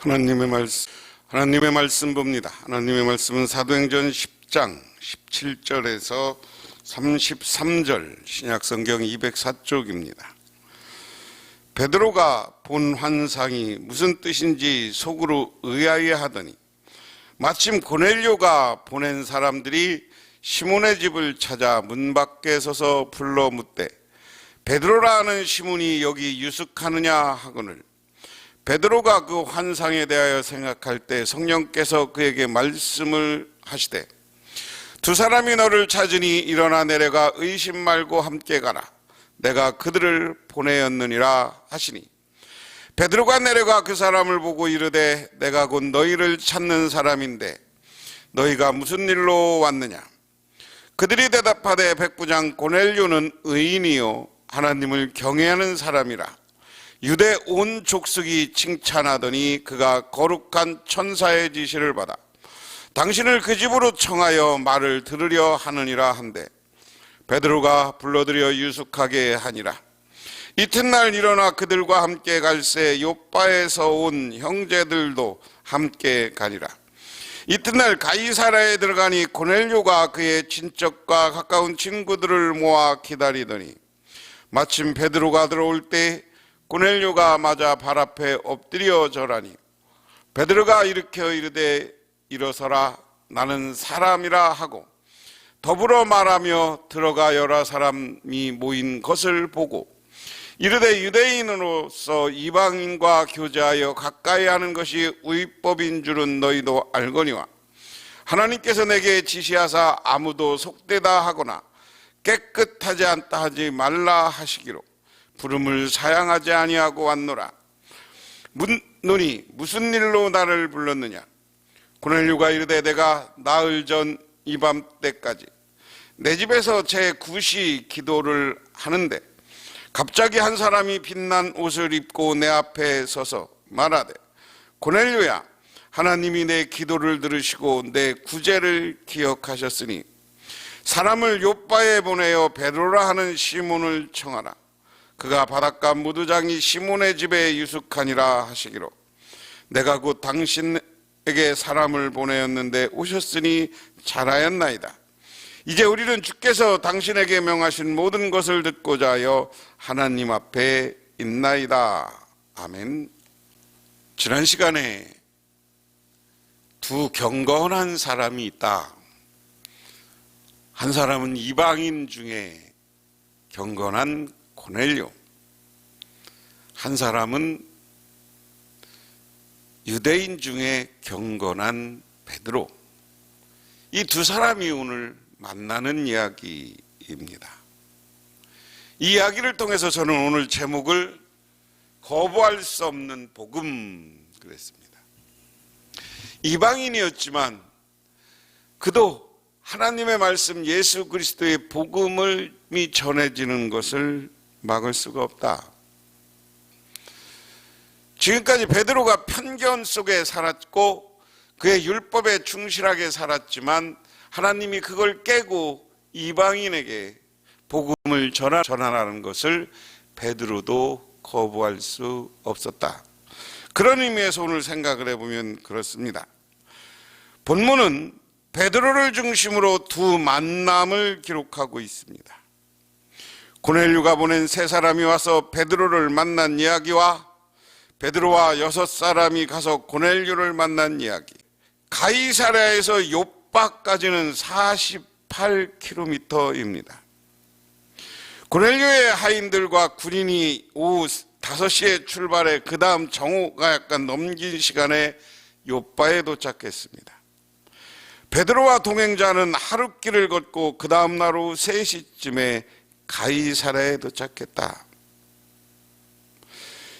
하나님의 말씀 봅니다. 하나님의 말씀은 사도행전 10장 17절에서 33절, 신약성경 204쪽입니다. 베드로가 본 환상이 무슨 뜻인지 속으로 의아해하더니 마침 고넬료가 보낸 사람들이 시몬의 집을 찾아 문 밖에 서서 불러 묻되 베드로라 하는 시몬이 여기 유숙하느냐 하거늘, 베드로가 그 환상에 대하여 생각할 때 성령께서 그에게 말씀을 하시되 두 사람이 너를 찾으니 일어나 내려가 의심 말고 함께 가라. 내가 그들을 보내었느니라 하시니 베드로가 내려가 그 사람을 보고 이르되 내가 곧 너희를 찾는 사람인데 너희가 무슨 일로 왔느냐? 그들이 대답하되 백부장 고넬료는 의인이요 하나님을 경외하는 사람이라. 유대 온 족속이 칭찬하더니 그가 거룩한 천사의 지시를 받아 당신을 그 집으로 청하여 말을 들으려 하느니라 한데 베드로가 불러들여 유숙하게 하니라. 이튿날 일어나 그들과 함께 갈새 요빠에서 온 형제들도 함께 가니라. 이튿날 가이사랴에 들어가니 고넬료가 그의 친척과 가까운 친구들을 모아 기다리더니 마침 베드로가 들어올 때 고넬료가 맞아 발 앞에 엎드려 절하니 베드로가 일으켜 이르되 일어서라, 나는 사람이라 하고 더불어 말하며 들어가 여러 사람이 모인 것을 보고 이르되 유대인으로서 이방인과 교제하여 가까이 하는 것이 율법인 줄은 너희도 알거니와 하나님께서 내게 지시하사 아무도 속되다 하거나 깨끗하지 않다 하지 말라 하시기로 부름을 사양하지 아니하고 왔노라. 묻노니 무슨 일로 나를 불렀느냐? 고넬료가 이르되 내가 나흘 전 이 밤 때까지 내 집에서 제 구시 기도를 하는데 갑자기 한 사람이 빛난 옷을 입고 내 앞에 서서 말하되 고넬료야, 하나님이 내 기도를 들으시고 내 구제를 기억하셨으니 사람을 요빠에 보내어 베드로라 하는 시몬을 청하라. 그가 바닷가 무두장이 시몬의 집에 유숙하니라 하시기로 내가 곧 당신에게 사람을 보내었는데 오셨으니 잘하였나이다. 이제 우리는 주께서 당신에게 명하신 모든 것을 듣고자 하여 하나님 앞에 있나이다. 아멘. 지난 시간에 두 경건한 사람이 있다. 한 사람은 이방인 중에 경건한 고넬료, 한 사람은 유대인 중에 경건한 베드로. 이 두 사람이 오늘 만나는 이야기입니다. 이 이야기를 통해서 저는 오늘 제목을 거부할 수 없는 복음 그랬습니다. 이방인이었지만 그도 하나님의 말씀 예수 그리스도의 복음을 전해지는 것을 막을 수가 없다. 지금까지 베드로가 편견 속에 살았고 그의 율법에 충실하게 살았지만 하나님이 그걸 깨고 이방인에게 복음을 전하라는 것을 베드로도 거부할 수 없었다. 그런 의미에서 오늘 생각을 해보면 그렇습니다. 본문은 베드로를 중심으로 두 만남을 기록하고 있습니다. 고넬료가 보낸 세 사람이 와서 베드로를 만난 이야기와 베드로와 6사람이 가서 고넬료를 만난 이야기, 가이사랴에서 요빠까지는 48km입니다. 고넬료의 하인들과 군인이 오후 5시에 출발해 그 다음 정오가 약간 넘긴 시간에 요빠에 도착했습니다. 베드로와 동행자는 하룻길을 걷고 그 다음 날 오후 3시쯤에 가이사랴에 도착했다.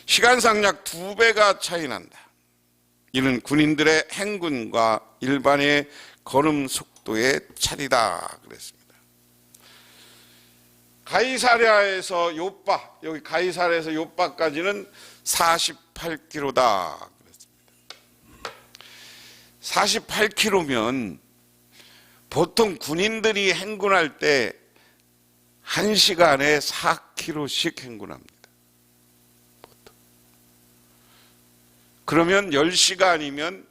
시간상 약 2배가 차이 난다. 이는 군인들의 행군과 일반의 걸음 속도의 차이다 그랬습니다. 가이사랴에서 요빠, 여기 가이사랴에서 요빠까지는 48km다 그랬습니다. 48km면 보통 군인들이 행군할 때 1시간에 4km씩 행군합니다. 그러면 10시간이면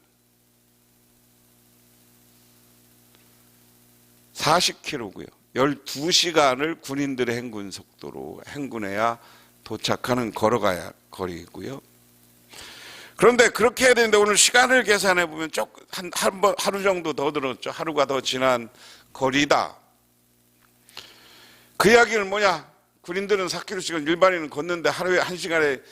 40km고요. 12시간을 군인들의 행군 속도로 행군해야 도착하는 걸어가야 거리고요. 그런데 그렇게 해야 되는데 오늘 시간을 계산해 보면 하루 정도 더 들었죠. 하루가 더 지난 거리다. 그 이야기는 뭐냐? 군인들은 4km씩은 일반인은 걷는데 하루에 1시간에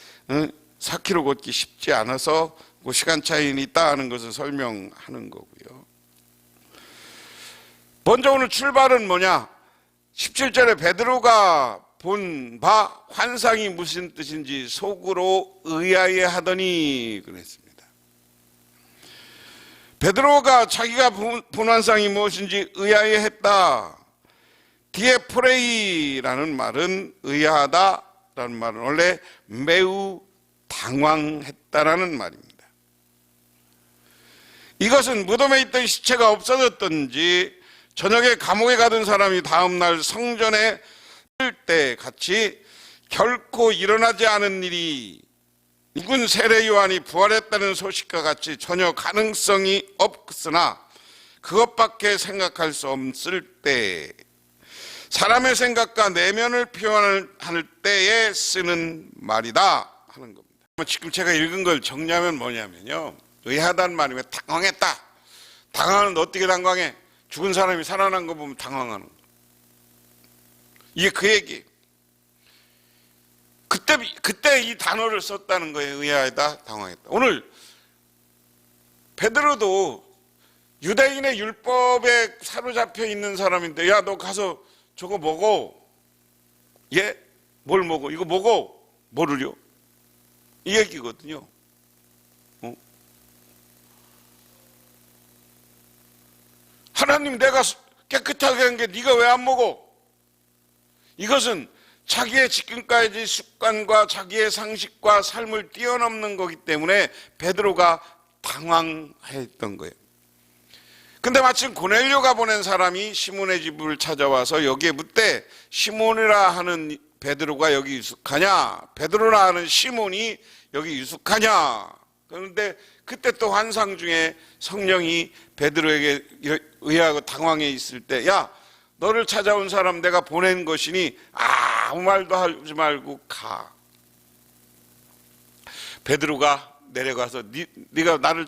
4km 걷기 쉽지 않아서 그 시간 차이는 있다 하는 것을 설명하는 거고요. 먼저 오늘 출발은 뭐냐? 17절에 베드로가 본 바 환상이 무슨 뜻인지 속으로 의아해 하더니 그랬습니다. 베드로가 자기가 본 환상이 무엇인지 의아해 했다. 디에프레이라는 말은 의아하다라는 말은 원래 매우 당황했다라는 말입니다. 이것은 무덤에 있던 시체가 없어졌든지 저녁에 감옥에 가던 사람이 다음날 성전에 뜰 때 같이 결코 일어나지 않은 일이 죽은 세례 요한이 부활했다는 소식과 같이 전혀 가능성이 없으나 그것밖에 생각할 수 없을 때 사람의 생각과 내면을 표현할 때에 쓰는 말이다 하는 겁니다. 지금 제가 읽은 걸 정리하면 뭐냐면요, 의아하다는 말이 왜 당황했다. 당황하는데 어떻게 당황해? 죽은 사람이 살아난 거 보면 당황하는 거예요. 이게 그 얘기. 그때 이 단어를 썼다는 거예요. 의아하다, 당황했다. 오늘 베드로도 유대인의 율법에 사로잡혀 있는 사람인데, 야, 너 가서 저거 먹어. 예? 뭘 먹어? 이거 먹어. 뭐를요? 이 얘기거든요. 하나님, 내가 깨끗하게 한 게 네가 왜 안 먹어? 이것은 자기의 지금까지 습관과 자기의 상식과 삶을 뛰어넘는 거기 때문에 베드로가 당황했던 거예요. 근데 마침 고넬료가 보낸 사람이 시몬의 집을 찾아와서 여기에 묻되, 시몬이라 하는 베드로가 여기 유숙하냐? 베드로라 하는 시몬이 여기 유숙하냐? 그런데 그때 또 환상 중에 성령이 베드로에게 의아하고 당황해 있을 때, 야, 너를 찾아온 사람 내가 보낸 것이니 아무 말도 하지 말고 가. 베드로가 내려가서 네가 나를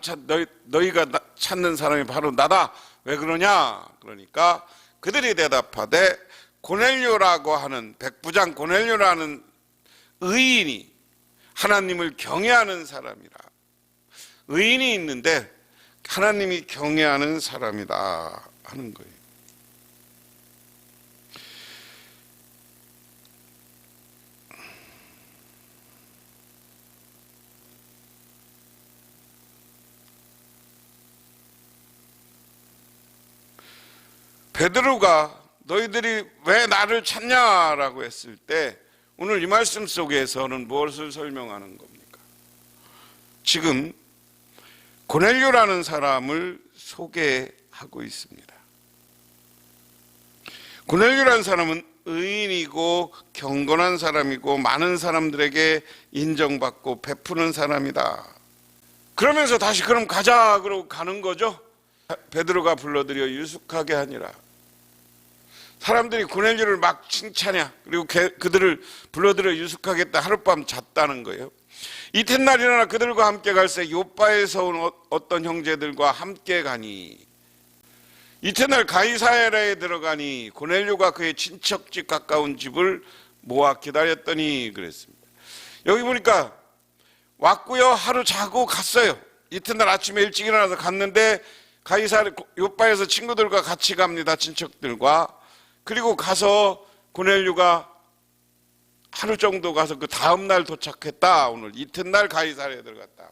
너희가 찾는 사람이 바로 나다. 왜 그러냐? 그러니까 그들이 대답하되 고넬료라고 하는 백부장 고넬료라는 의인이 하나님을 경외하는 사람이라. 의인이 있는데 하나님이 경외하는 사람이다 하는 거예요. 베드로가 너희들이 왜 나를 찾냐라고 했을 때 오늘 이 말씀 속에서는 무엇을 설명하는 겁니까? 지금 고넬료라는 사람을 소개하고 있습니다. 고넬료라는 사람은 의인이고 경건한 사람이고 많은 사람들에게 인정받고 베푸는 사람이다. 그러면서 다시 그럼 가자 그러고 가는 거죠. 베드로가 불러들여 유숙하게 하니라. 사람들이 고넬료를 막 칭찬해. 그리고 그들을 불러들여 유숙하겠다. 하룻밤 잤다는 거예요. 이튿날 일어나 그들과 함께 갈새 요빠에서 온 어떤 형제들과 함께 가니, 이튿날 가이사랴에 들어가니 고넬료가 그의 친척집 가까운 집을 모아 기다렸더니 그랬습니다. 여기 보니까 왔고요, 하루 자고 갔어요. 이튿날 아침에 일찍 일어나서 갔는데 가이사랴 요빠에서 친구들과 같이 갑니다. 친척들과. 그리고 가서 고넬료가 하루 정도 가서 그 다음날 도착했다. 오늘 이튿날 가이사랴에 들어갔다.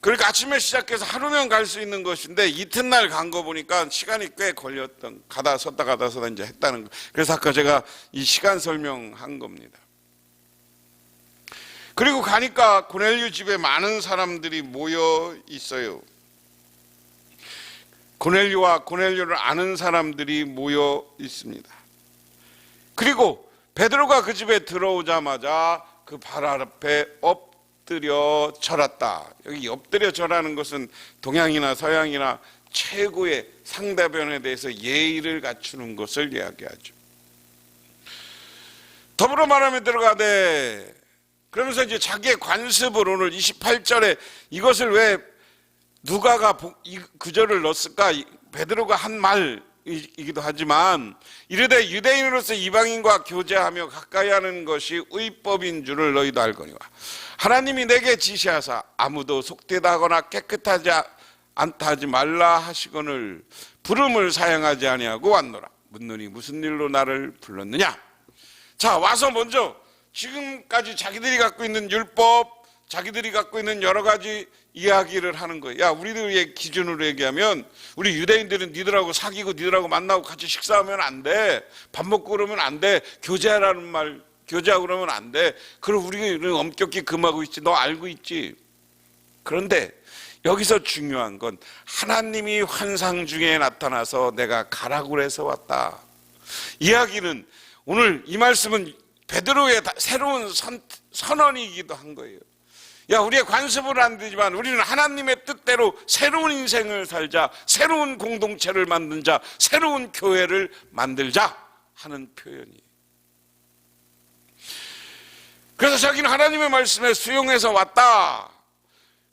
그러니까 아침에 시작해서 하루면 갈 수 있는 것인데 이튿날 간 거 보니까 시간이 꽤 걸렸던, 가다 섰다 이제 했다는 거. 그래서 아까 제가 이 시간 설명한 겁니다. 그리고 가니까 고넬료 집에 많은 사람들이 모여 있어요. 고넬료와 고넬료를 아는 사람들이 모여 있습니다. 그리고 베드로가 그 집에 들어오자마자 그 발 앞에 엎드려 절았다. 여기 엎드려 절하는 것은 동양이나 서양이나 최고의 상대변에 대해서 예의를 갖추는 것을 이야기하죠. 더불어 말하면 들어가되, 그러면서 이제 자기의 관습을 오늘 28절에 이것을 왜 누가가 이 구절을 넣었을까? 베드로가 한 말이기도 하지만, 이르되 유대인으로서 이방인과 교제하며 가까이 하는 것이 의법인 줄을 너희도 알거니와 하나님이 내게 지시하사 아무도 속되다 하거나 깨끗하지 않다 하지 말라 하시거늘 부름을 사용하지 아니하고 왔노라. 묻노니 무슨 일로 나를 불렀느냐? 자, 와서 먼저 지금까지 자기들이 갖고 있는 율법, 자기들이 갖고 있는 여러 가지 이야기를 하는 거예요. 야, 우리들의 기준으로 얘기하면 우리 유대인들은 니들하고 사귀고 니들하고 만나고 같이 식사하면 안 돼. 밥 먹고 그러면 안 돼. 교제하라는 말, 교제하고 그러면 안 돼. 그럼 우리는 엄격히 금하고 있지. 너 알고 있지. 그런데 여기서 중요한 건 하나님이 환상 중에 나타나서 내가 가라고 해서 왔다. 이야기는 오늘 이 말씀은 베드로의 새로운 선언이기도 한 거예요. 야, 우리의 관습은 안 되지만 우리는 하나님의 뜻대로 새로운 인생을 살자, 새로운 공동체를 만들자, 새로운 교회를 만들자 하는 표현이에요. 그래서 자기는 하나님의 말씀에 수용해서 왔다.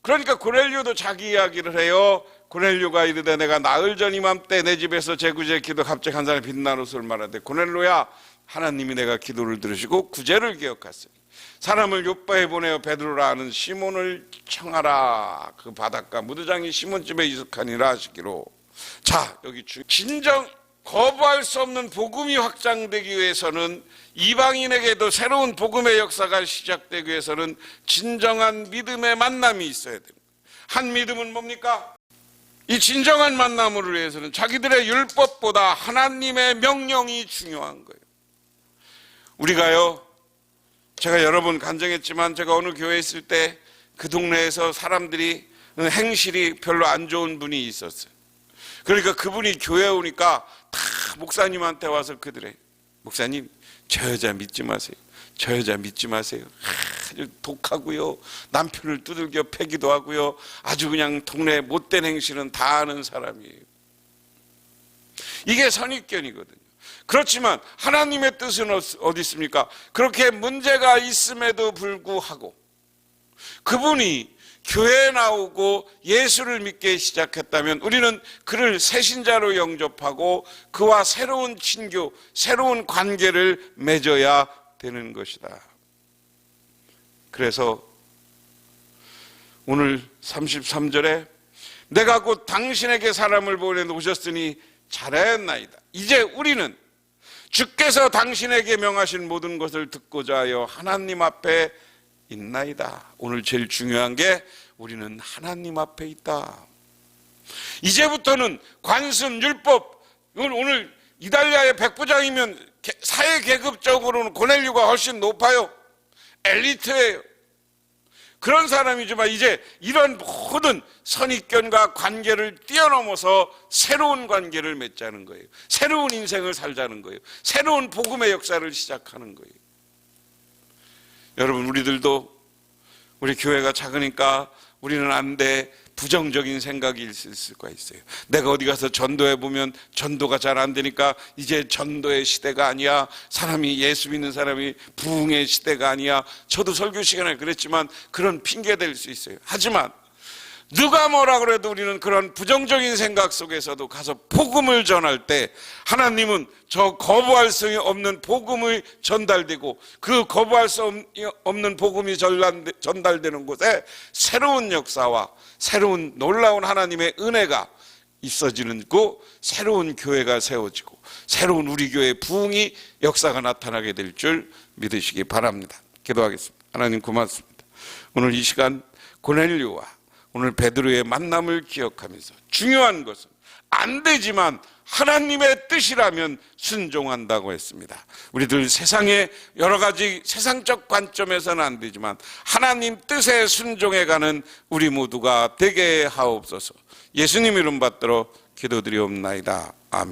그러니까 고넬료도 자기 이야기를 해요. 고넬료가 이르되 내가 나흘 전 이맘때 내 집에서 제구제 기도 갑자기 한 사람이 빛난 옷을 말하되 고넬료야, 하나님이 내가 기도를 들으시고 구제를 기억하시니 사람을 요바에 보내어 베드로라 하는 시몬을 청하라. 그 바닷가 무드장이 시몬 집에 이숙하니라 하시기로. 자, 여기 진정 거부할 수 없는 복음이 확장되기 위해서는, 이방인에게도 새로운 복음의 역사가 시작되기 위해서는 진정한 믿음의 만남이 있어야 됩니다. 한 믿음은 뭡니까? 이 진정한 만남을 위해서는 자기들의 율법보다 하나님의 명령이 중요한 거예요. 우리가요, 제가 여러 번 간증했지만 제가 어느 교회에 있을 때 그 동네에서 사람들이 행실이 별로 안 좋은 분이 있었어요. 그러니까 그분이 교회에 오니까 다 목사님한테 와서 그들의 목사님, 저 여자 믿지 마세요. 저 여자 믿지 마세요. 아주 독하고요, 남편을 두들겨 패기도 하고요, 아주 그냥 동네 못된 행실은 다 아는 사람이에요. 이게 선입견이거든요. 그렇지만 하나님의 뜻은 어디 있습니까? 그렇게 문제가 있음에도 불구하고 그분이 교회에 나오고 예수를 믿게 시작했다면 우리는 그를 새신자로 영접하고 그와 새로운 친교, 새로운 관계를 맺어야 되는 것이다. 그래서 오늘 33절에 내가 곧 당신에게 사람을 보내놓으셨으니 잘하였나이다. 이제 우리는 주께서 당신에게 명하신 모든 것을 듣고자 하여 하나님 앞에 있나이다. 오늘 제일 중요한 게 우리는 하나님 앞에 있다. 이제부터는 관습, 율법, 이건 오늘 이달리아의 백부장이면 사회 계급적으로는 고넬료가 훨씬 높아요. 엘리트예요. 그런 사람이지만 이제 이런 모든 선입견과 관계를 뛰어넘어서 새로운 관계를 맺자는 거예요. 새로운 인생을 살자는 거예요. 새로운 복음의 역사를 시작하는 거예요. 여러분, 우리들도 우리 교회가 작으니까 우리는 안 돼, 부정적인 생각이 있을 수가 있어요. 내가 어디 가서 전도해 보면 전도가 잘 안 되니까 이제 전도의 시대가 아니야. 사람이, 예수 믿는 사람이 부흥의 시대가 아니야. 저도 설교 시간에 그랬지만 그런 핑계 댈 수 있어요. 하지만 누가 뭐라 그래도 우리는 그런 부정적인 생각 속에서도 가서 복음을 전할 때 하나님은 저 거부할 수 없는 복음이 전달되고 그 거부할 수 없는 복음이 전달되는 곳에 새로운 역사와 새로운 놀라운 하나님의 은혜가 있어지는 고 새로운 교회가 세워지고 새로운 우리 교회의 부흥이 역사가 나타나게 될 줄 믿으시기 바랍니다. 기도하겠습니다. 하나님 고맙습니다. 오늘 이 시간 고넬료와 오늘 베드로의 만남을 기억하면서 중요한 것은 안 되지만 하나님의 뜻이라면 순종한다고 했습니다. 우리들 세상의 여러 가지 세상적 관점에서는 안 되지만 하나님 뜻에 순종해가는 우리 모두가 되게 하옵소서. 예수님 이름 받들어 기도드리옵나이다. 아멘.